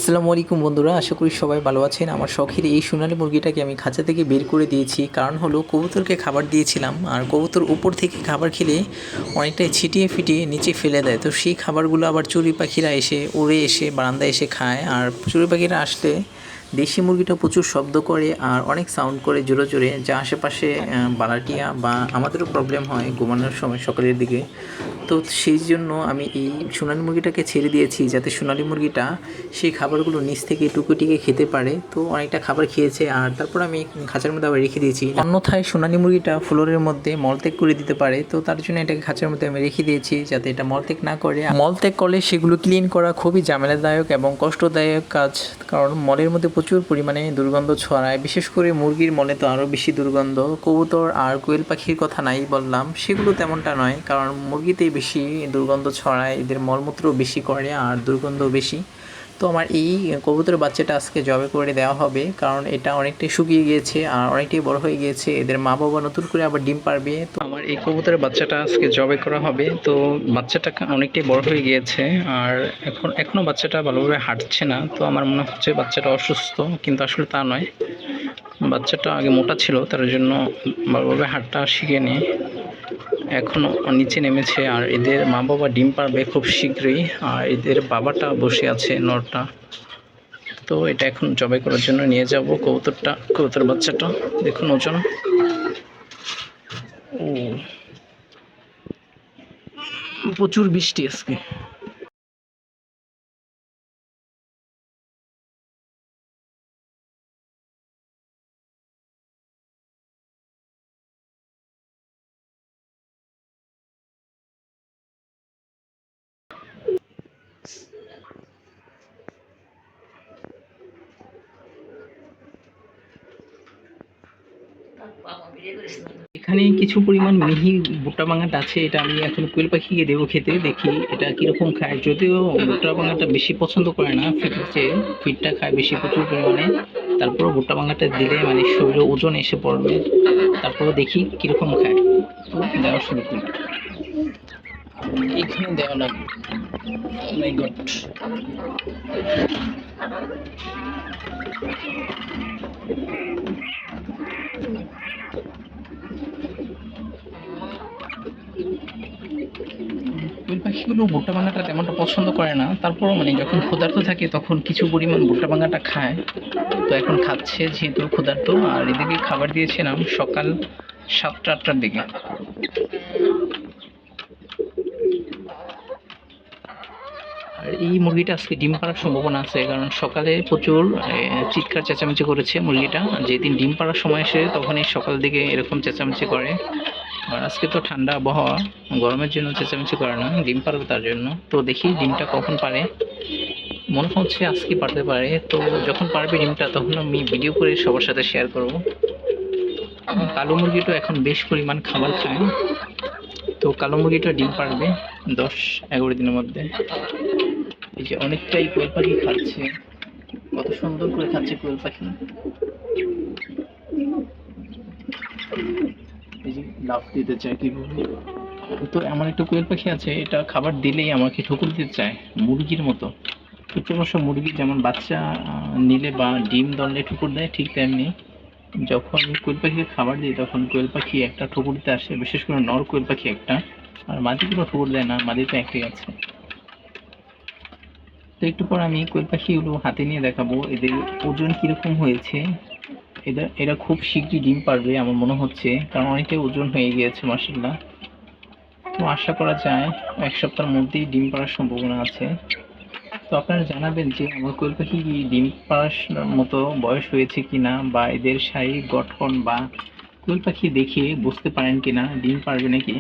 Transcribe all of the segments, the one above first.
আসসালামু আলাইকুম বন্ধুরা, আশা করি সবাই ভালো আছেন। আমার শখের এই সোনালী মুরগিটাকে আমি খাঁচা থেকে বের করে দিয়েছি। কারণ হলো কবুতরকে খাবার দিয়েছিলাম, আর কবুতর উপর থেকে খাবার খেলে অনেকটাই ছিটিয়ে ফিটিয়ে নিচে ফেলে দেয়। তো সেই খাবারগুলো আবার চড়ুই পাখিরা এসে উড়ে এসে বারান্দায় এসে খায়। আর চড়ুই পাখিরা আসলে দেশি মুরগিটা প্রচুর শব্দ করে আর অনেক সাউন্ড করে জোরে জোরে, যা আশেপাশে বালাটিয়া বা আমাদেরও প্রবলেম হয় ঘুমানোর সময় সকালের দিকে। তো সেই জন্য আমি এই সোনালী মুরগিটাকে ছেড়ে দিয়েছি, যাতে সোনালী মুরগিটা সেই খাবারগুলো নিচ থেকে টুকুটিকে খেতে পারে। তো অনেকটা খাবার খেয়েছে, আর তারপর আমি খাঁচার মধ্যে আবার রেখে দিয়েছি। অন্যথায় সোনালী মুরগিটা ফ্লোরের মধ্যে মলত্যাগ করে দিতে পারে, তো তার জন্য এটাকে খাঁচার মধ্যে আমি রেখে দিয়েছি যাতে এটা মলত্যাগ না করে। মলত্যাগ করলে সেগুলো ক্লিন করা খুবই ঝামেলাদায়ক এবং কষ্টদায়ক কাজ, কারণ মলের মধ্যে প্রচুর পরিমাণে দুর্গন্ধ ছড়ায়। বিশেষ করে মুরগির মলে তো আরও বেশি দুর্গন্ধ। কবুতর আর কোয়েল পাখির কথা নাই বললাম, সেগুলো তেমনটা নয়, কারণ মুরগিতেই বেশি দুর্গন্ধ ছড়ায়, এদের মলমূত্র বেশি করে আর দুর্গন্ধ বেশি। তো আমার এই কবুতরের বাচ্চাটা আজকে জবে করে দেওয়া হবে, কারণ এটা অনেকটাই শুকিয়ে গিয়েছে আর অনেকটাই বড় হয়ে গিয়েছে। এদের মা বাবা নতুন করে আবার ডিম পারবে। তো আমার এই কবুতরের বাচ্চাটা আজকে জবে করা হবে। তো বাচ্চাটা অনেকটাই বড় হয়ে গিয়েছে, আর এখনও বাচ্চাটা ভালোভাবে হাঁটছে না। তো আমার মনে হচ্ছে বাচ্চাটা অসুস্থ, কিন্তু আসলে তা নয়। বাচ্চাটা আগে মোটা ছিল, তার জন্য ভালোভাবে হাঁটটা শিখেনি, এখনও নিচে নেমেছে। আর এদের মা বাবা ডিম পারবে খুব শীঘ্রই, আর এদের বাবাটা বসে আছে নরটা। তো এটা এখন জবাই করার জন্য নিয়ে যাব কবুতর বাচ্চাটা। দেখুন ওজন, ও প্রচুর বৃষ্টি আজকে। এখানে কিছু পরিমাণ মিহি ভুট্টা বাঙাটা আছে, এটা আমি এখন কোয়েল পাখিকে দেবো খেতে, দেখি এটা কিরকম খায়। যদিও ভুট্টা বাঙাটা বেশি পছন্দ করে না ফিটের চেয়ে, ফিটটা খায় বেশি প্রচুর পরিমাণে। তারপরও ভুট্টা বাঙাটা দিলে মানে শরীরে ওজন এসে পড়বে। তারপরও দেখি কিরকম খায়। তো দেওয়া শুরু করি। এখানে দেওয়া লাগবে। মাই গড, কোয়েল পাখিগুলো ভুট্টা ভাঙাটা তেমনটা পছন্দ করে না। তারপরও মানে যখন ক্ষুধার্ত থাকে তখন কিছু পরিমাণ ভুট্টা ভাঙাটা খায়। তো এখন খাচ্ছে যেহেতু ক্ষুধার্ত। আর এদিকে খাবার দিয়েছিলাম সকাল 7টা-8টার দিকে। আর এই মুরগিটা আজকে ডিম পাড়ার সম্ভাবনা আছে, কারণ সকালে প্রচুর চিৎকার চেঁচামেচি করেছে মুরগিটা। যেদিন ডিম পাড়ার সময় এসে তখনই সকাল দিকে এরকম চেঁচামেচি করে। আর আজকে তো ঠান্ডা আবহাওয়া, গরমের জন্য চেঁচামেচি করে না, ডিম পারবে তার জন্য। তো দেখি ডিমটা কখন পারে, মনে হচ্ছে আজকে পারতে পারে। তো যখন পারবে ডিমটা তখন আমি ভিডিও করে সবার সাথে শেয়ার করব। কালো মুরগিটা এখন বেশ পরিমাণ খাবার খায়। তো কালো মুরগিটা ডিম পারবে 10-11 দিনের মধ্যে। এই যে অনেকটাই কোয়েল পাখি খাচ্ছে, কত সুন্দর করে খাচ্ছে কোয়েল পাখি। এই যে লাফ দিতে চায় কিভাবে। তো আমার একটা কোয়েল পাখি আছে, এটা খাবার দিলেই আমাকে ঠুকুর দিতে চায় মুরগির মতো। প্রত্যেক অবশ্য মুরগি যেমন বাচ্চা নিলে বা ডিম দললে ঠুকুর দেয়, ঠিক তেমনি যখন কোয়েল পাখিকে খাবার দিই তখন কোয়েল পাখি একটা ঠুকুর দিতে আসে, বিশেষ করে নর কোয়েল পাখি একটা। আর মাদিগুলো ঠুকুর দেয় না, মাদি তো একটাই আছে। তো একটু পর আমি কোয়েল পাখিগুলো হাতে নিয়ে দেখাবো এদের ওজন কিরকম হয়েছে। এরা খুব শীঘ্রই ডিম পারবে আমার মনে হচ্ছে, কারণ অনেকটাই ওজন হয়ে গিয়েছে মাশাআল্লাহ। তো আশা করা যায় 1 সপ্তাহের মধ্যেই ডিম পাড়ার সম্ভাবনা আছে। তো আপনারা জানাবেন যে আমার কোয়েল পাখি কি ডিম পাড়ার মতো বয়স হয়েছে কিনা, বা এদের শারীরিক গঠন বা কোয়েল পাখি দেখে বুঝতে পারেন কিনা ডিম পারবে নাকি।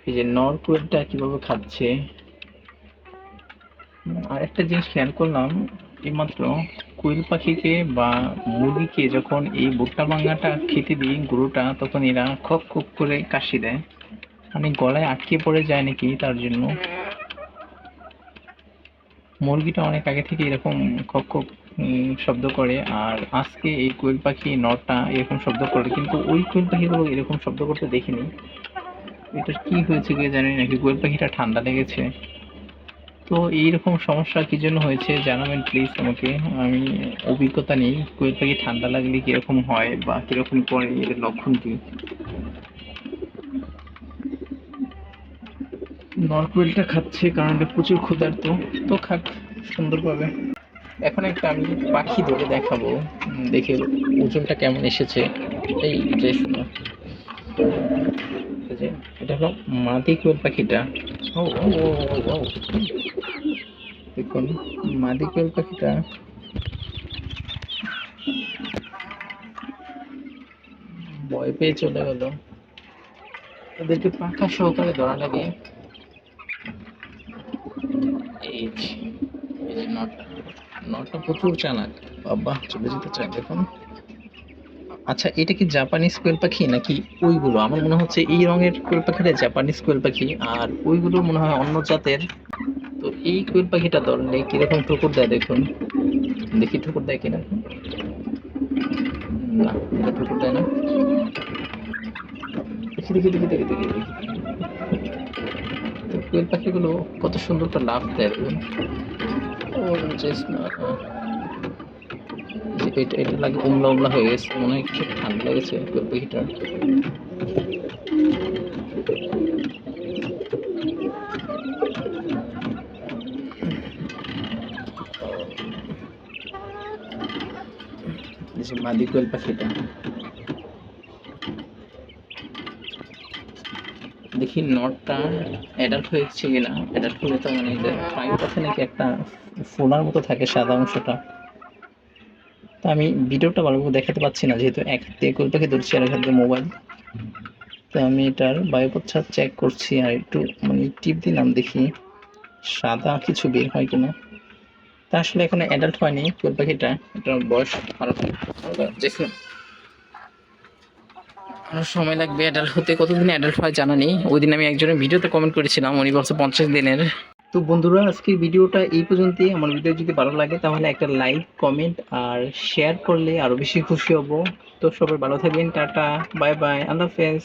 এই যে নর কোয়েলটা কিভাবে খাচ্ছে। আর একটা জিনিস খেয়াল করলাম, এইমাত্র কোয়েল পাখিকে বা মুরগিকে যখন এই ভুট্টা ভাঙাটা খেতে দিই গুঁড়োটা, তখন এরা খক খক করে কাশি দেয়, মানে গলায় আটকে পড়ে যায় নাকি তার জন্য। মুরগিটা অনেক আগে থেকে এরকম কক কক শব্দ করে, আর আজকে এই কোয়েল পাখি নরটা এরকম শব্দ করে, কিন্তু ওই কোয়েল পাখিগুলো এরকম শব্দ করতে দেখিনি। এটা কি হয়েছে কে জানি, নাকি কোয়েল পাখিটা ঠান্ডা লেগেছে। তো এইরকম সমস্যা কি জন্য হয়েছে জানাবেন প্লিজ আমাকে। আমি অভিজ্ঞতা নেই কোয়েল পাখি ঠান্ডা লাগলে কিরকম হয় বা কিরকম করে, এর লক্ষণ কি। নরকোয়েলটা খাচ্ছে কারণ এটা প্রচুর ক্ষুধার্ত, তো খাক সুন্দরভাবে। এখন একটা আমি পাখি ধরে দেখাবো, দেখে ওজনটা কেমন এসেছে। এই যে শোনো, এই যে এটা হলো মাদি কোয়েল পাখিটা। ও ও ও ও ও, দেখুন মাদি কোয়েল পাখিটা ভয় পেয়ে চলে গেল। এদেরকে পাখা সহকারে ধরা লাগে। এই যে, এই যে নটটা, নটটা প্রচুর চালাক, বাবা চলে যেতে চায় দেখুন। আচ্ছা এটা কি জাপানিজ কোয়েল পাখি নাকি ওইগুলো? আমার মনে হচ্ছে এই রঙের কোয়েল পাখিটা জাপানিজ কোয়েল পাখি, আর ওইগুলো মনে হয় অন্য জাতের। তো এই কোয়েল পাখিটা ধরলে কিরকম ঠুকুর দেয় দেখুন, দেখি ঠুকুর দেয় কিনা। না, এটা ঠুকুর দেয় না। দেখি দেখি দেখি দেখি দেখি দেখি। তো কোয়েল পাখিগুলো কত সুন্দর করে লাফ দেয় দেখুন। ও জাস্ট না, এটা এটা লাগে উমলা উমলা হয়ে গেছে, মনে হয় কিছু ঠান্ডা লেগেছে কোয়েল পাখিটার। এই যে মাদি কোয়েল পাখিটা, দেখি নটটা অ্যাডাল্ট হয়েছে কিনা। অ্যাডাল্ট হলে তো মানে পায়ের কাছে নাকি একটা ফোনার মতো থাকে সাদা অংশটা। তো আমি ভিডিওটা ভালোভাবে দেখাতে পাচ্ছি না, যেহেতু এক হাত দিয়ে কোয়েল পাখি ধরছি আর এক হাত দিয়ে মোবাইল। তো আমি এটার বায়ুপ্রচার চেক করছি আর একটু মানে টিপ দিলাম, দেখি সাদা কিছু বের হয় কিনা। তা আসলে এখনো অ্যাডাল্ট হয়নি কোয়েল পাখিটা, এটার বয়স আরো দেখুন, আরো সময় লাগবে অ্যাডাল্ট হতে। কতদিন অ্যাডাল্ট হয় জানা নেই। ওই দিন আমি একজনের ভিডিওতে কমেন্ট করেছিলাম, উনি বলছে 50 দিনের। তো বন্ধুরা আজকের ভিডিওটা এই পর্যন্তই। আমার ভিডিও যদি ভালো লাগে তাহলে একটা লাইক কমেন্ট আর শেয়ার করলে আরো বেশি খুশি হব। তো সবাই ভালো থাকবেন, টাটা বাই বাই, আল্লাহ হাফেজ।